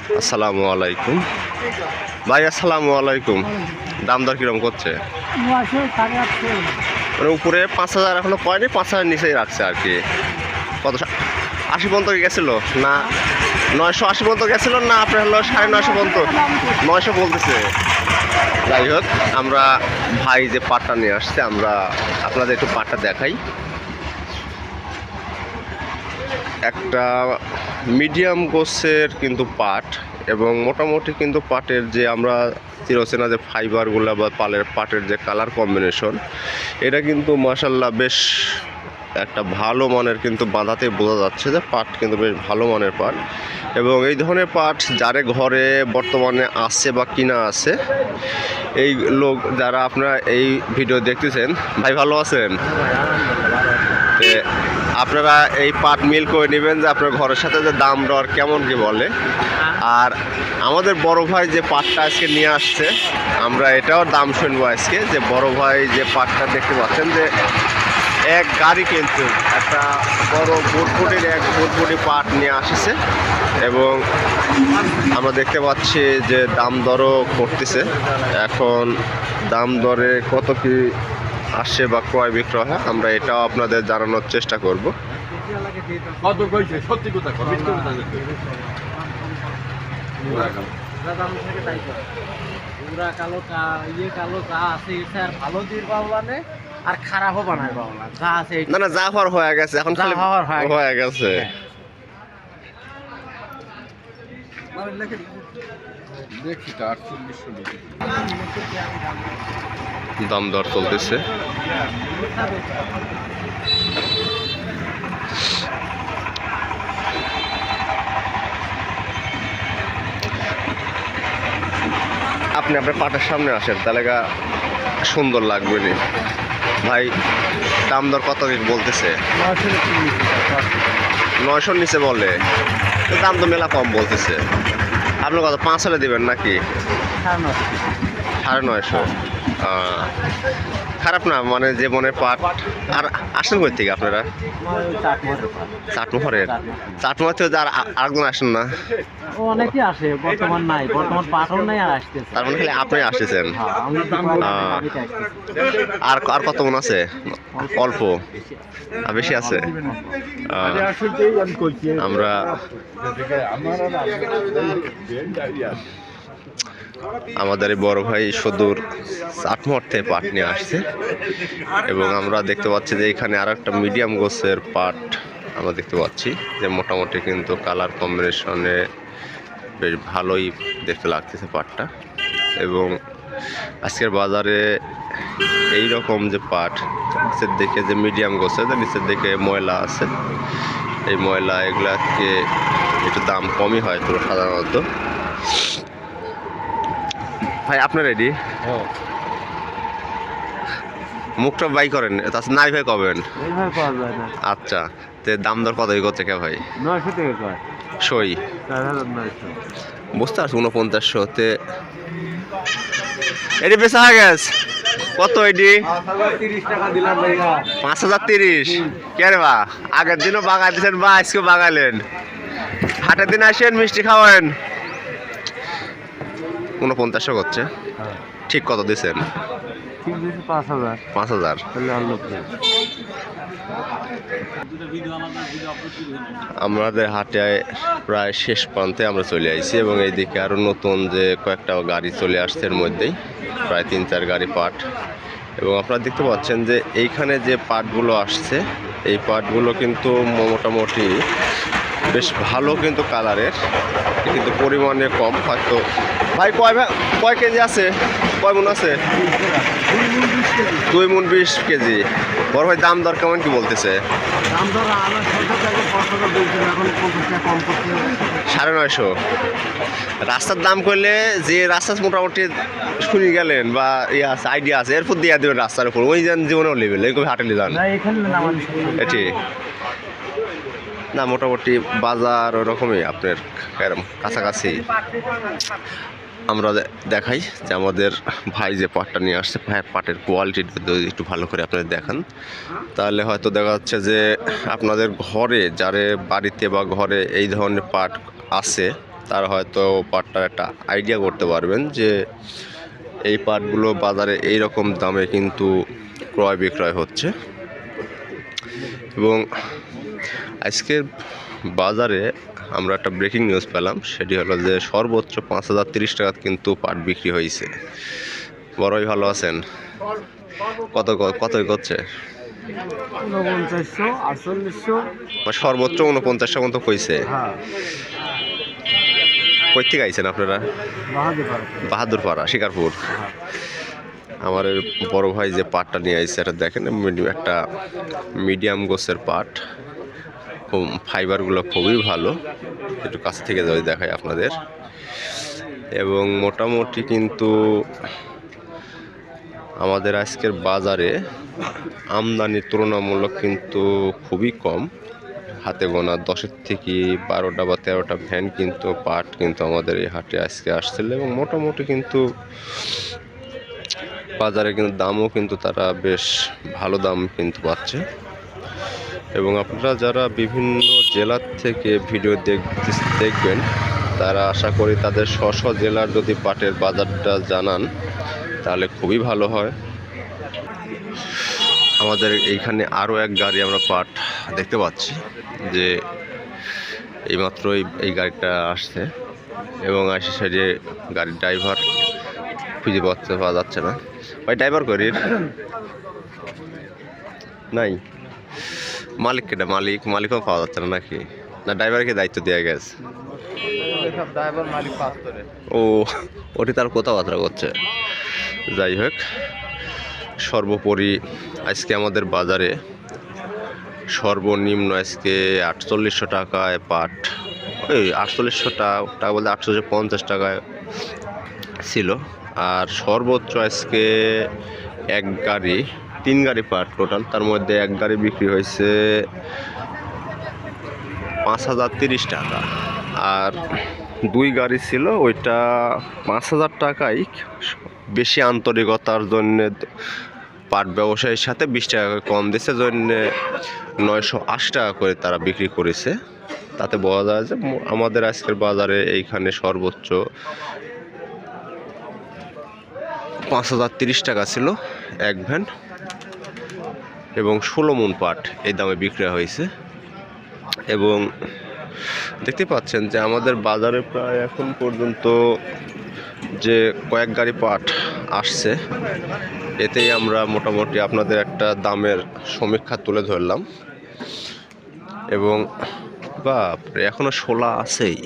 আসসালামু আলাইকুম ভাই। আসসালামু আলাইকুম। দাম দর কিরকম করছে? মানে উপরে 5,000 এখনো কয়নি, 5,000 নিচেই রাখছে আর কি। কত 80 পর্যন্ত গেছিল না 980 পর্যন্ত গেছিল না আপনার হলো 950 পর্যন্ত? 900 বলতেছে। যাই হোক, আমরা ভাই যে পাটটা নিয়ে আসছে আমরা আপনাদের একটু পাটটা দেখাই। একটা মিডিয়াম গোছের কিন্তু পাট, এবং মোটামুটি কিন্তু পাটের যে আমরা চিরচেনা যে ফাইবারগুলো বা পাটের যে কালার কম্বিনেশন, এটা কিন্তু মাশাল্লাহ বেশ একটা ভালো মানের, কিন্তু বাঁধাতে বোঝা যাচ্ছে যে পাট কিন্তু বেশ ভালো মানের পাট। এবং এই ধরনের পাট যারে ঘরে বর্তমানে আছে বা কিনা আছে, এই লোক যারা আপনারা এই ভিডিও দেখতেছেন, ভাই ভালো আছেন? আপনারা এই পাট মিল করে নেবেন যে আপনার ঘরের সাথে যে দাম দর কেমন কি বলে। আর আমাদের বড় ভাই যে পাটটা আজকে নিয়ে আসছে, আমরা এটাও দাম শুনবো আজকে। যে বড় ভাই যে পাটটা দেখতে পাচ্ছেন যে এক গাড়ি কিন্তু একটা বড় বুটবুটির এক বুটবুটি পাট নিয়ে আসছে, এবং আমরা দেখতে পাচ্ছি যে দাম দরও করতেছে। এখন দাম দরে কত কি আসছে বা ক্রয় বিক্রয় হয়, আমরা এটাও আপনাদের জানানোর চেষ্টা করব। আর খারাপও বানায় বাংলা যা আছে না না, যা হওয়ার হয়ে গেছে, এখন খালি হয়ে গেছে। দাম দর চলতেছে। আপনি আপনার পাটের সামনে আসেন, তাহলে সুন্দর লাগবে নি ভাই। দাম দর কত বলতেছে? 900 নিচে বলে, তো দাম তো মেলা কম বলতেছে। আপনি কত 5 হলে দেবেন নাকি? 950। খারাপ না, মানে যে মনে পাট। আর আসেন কই থেকে আপনারা? চাটমোহরের। চাটমোহর থেকে আর আরেকজন আসেন না? অনেকেই আসে, বর্তমান নাই, বর্তমান পাঠও নাই আর আসতেছে। তার মানে খালি আপনি আসতেছেন। আর আর কত মন আছে? অল্প আর বেশি আছে? আমরা আমাদের এই বড় ভাই সুদূর চাটমোহর থেকে পাট নিয়ে আসছে, এবং আমরা দেখতে পাচ্ছি যে এখানে আর একটা মিডিয়াম গোছের পাট আমরা দেখতে পাচ্ছি, যে মোটামুটি কিন্তু কালার কম্বিনেশনে বেশ ভালোই দেখতে লাগতেছে পাটটা। এবং আজকের বাজারে এই রকম যে পাট নিচের দিকে যে মিডিয়াম গোছের, যে নিচের দিকে ময়লা আছে, এই ময়লা এগুলাকে একটু দাম কমই হয় পুরো সাধারণত। ভাই আপনার রেডি? মুখটা বাই করেন, তাছাড়া নাই ভাই কবেন? আচ্ছা, তে দাম দর কতই করছে কে ভাই? 900 টাকা কয় সই 4900 বুঝতে পারছি। 4900 তে এটি বেচা হয়ে গেছে। কত এটি? 30 টাকা দিলাম ভাইয়া। 5030। কে রে বা, আগের দিনও বাগা দিচ্ছেন বা আজকে বাগালেন? হাটের দিন আসেন, মিষ্টি খাওয়ান। 4900 করছে। ঠিক কত দিচ্ছেন? 5000। আমাদের হাটে প্রায় শেষ প্রান্তে আমরা চলে আসছি, এবং এইদিকে আরও নতুন যে কয়েকটা গাড়ি চলে আসছে, এর মধ্যেই প্রায় 3-4 গাড়ি পাট। এবং আপনারা দেখতে পাচ্ছেন যে এইখানে যে পাটগুলো আসছে, এই পাটগুলো কিন্তু মোটামুটি বেশ ভালো কিন্তু কালারের, কিন্তু পরিমাণে কম হয়তো। ভাই কয় কেজি আছে? কয় মন আছে? 2 মন 20 কেজি। বড় ভাই দাম দর কেমন কি বলতেছে? 950। রাস্তার দাম করলে যে রাস্তা মোটামুটি শুনি গেলেন বা ইয়ে আছে, আইডিয়া আছে, এরপর দিয়ে দেবেন রাস্তার উপর, ওই যান জীবনেও লেবেল এরকম হাটেলে যান এটি না। মোটামুটি বাজার ওরকমই আপনার কাছাকাছি। আমরা দেখাই যে আমাদের ভাই যে পাটটা নিয়ে আসছে, ভাইয়ের পাটের কোয়ালিটিটা যদি একটু ভালো করে আপনাদের দেখান, তাহলে হয়তো দেখা যাচ্ছে যে আপনাদের ঘরে, যারে বাড়িতে বা ঘরে এই ধরনের পাট আছে, তারা হয়তো পাটটার একটা আইডিয়া করতে পারবেন যে এই পাটগুলো বাজারে এই রকম দামে কিন্তু ক্রয় বিক্রয় হচ্ছে। এবং আজকের বাজারে আমরা একটা ব্রেকিং নিউজ পেলাম, সেটি হলো যে সর্বোচ্চ 5,030 টাকা কিন্তু পাট বিক্রি হয়েছে। বড়ই ভালো আছেন? কতই করছে? 4900, 4800। সর্বোচ্চ 49 মতো কইছে। হ্যাঁ, কই থেকে আইছেন আপনারা? বাহাদুরপাড়া, শিকারপুর। আমার এই বড় ভাই যে পাটটা নিয়ে আইছে এটা দেখেন, একটা মিডিয়াম গোছের পাট, ফাইবারগুলো খুবই ভালো। একটু কাছ থেকে যদি দেখাই আপনাদের, এবং মোটামুটি কিন্তু আমাদের আজকের বাজারে আমদানি তুলনামূলক কিন্তু খুবই কম। হাতে গোনা 10 থেকে 12টা বা 13টা ভ্যান কিন্তু পাট কিন্তু আমাদের এই হাটে আজকে আসছিল, এবং মোটামুটি কিন্তু বাজারে কিন্তু দামও কিন্তু তারা বেশ ভালো দাম কিন্তু পাচ্ছে। এবং আপনারা যারা বিভিন্ন জেলার থেকে ভিডিও দেখবেন, তারা আশা করি তাদের স্ব জেলার যদি পাটের বাজারটা জানান তাহলে খুবই ভালো হয়। আমাদের এইখানে আরও এক গাড়ি আমরা পাট দেখতে পাচ্ছি, যে এইমাত্র এই গাড়িটা আসছে, এবং আসে সেটি গাড়ির ড্রাইভার খুঁজে পাওয়া যাচ্ছে না। ভাই ড্রাইভার করি নাই, মালিক কেটা? মালিকও পাওয়া যাচ্ছে না নাকি? না ড্রাইভারকে দায়িত্ব দেওয়া গেছে? ও, ওটি তার কথাবার্তা করছে। যাই হোক, সর্বোপরি আজকে আমাদের বাজারে সর্বনিম্ন আজকে 4800 টাকায় পাট, ওই 4800 টাকা বলতে 850 টাকায় ছিল। আর সর্বোচ্চ আজকে তিন গাড়ি পাট টোটাল, তার মধ্যে এক গাড়ি বিক্রি হয়েছে 5,030 টাকা, আর 2 গাড়ি ছিল ওইটা 5,000 টাকাই। বেশি আন্তরিকতার জন্য পাট ব্যবসায়ীর সাথে 20 টাকা কম দিচ্ছে, জন্য 980 টাকা করে তারা বিক্রি করেছে। তাতে বোঝা যায় যে আমাদের আজকের বাজারে এইখানে সর্বোচ্চ 5,030 টাকা ছিল এক ভ্যান, এবং 16 মণ পাট এই দামে বিক্রি হয়েছে। এবং দেখতে পাচ্ছেন যে আমাদের বাজারে প্রায় এখন পর্যন্ত যে কয়েক গাড়ি পাট আসছে, এতেই আমরা মোটামুটি আপনাদের একটা দামের সমীক্ষা তুলে ধরলাম। এবং বাপরে, এখনো 16 আছেই।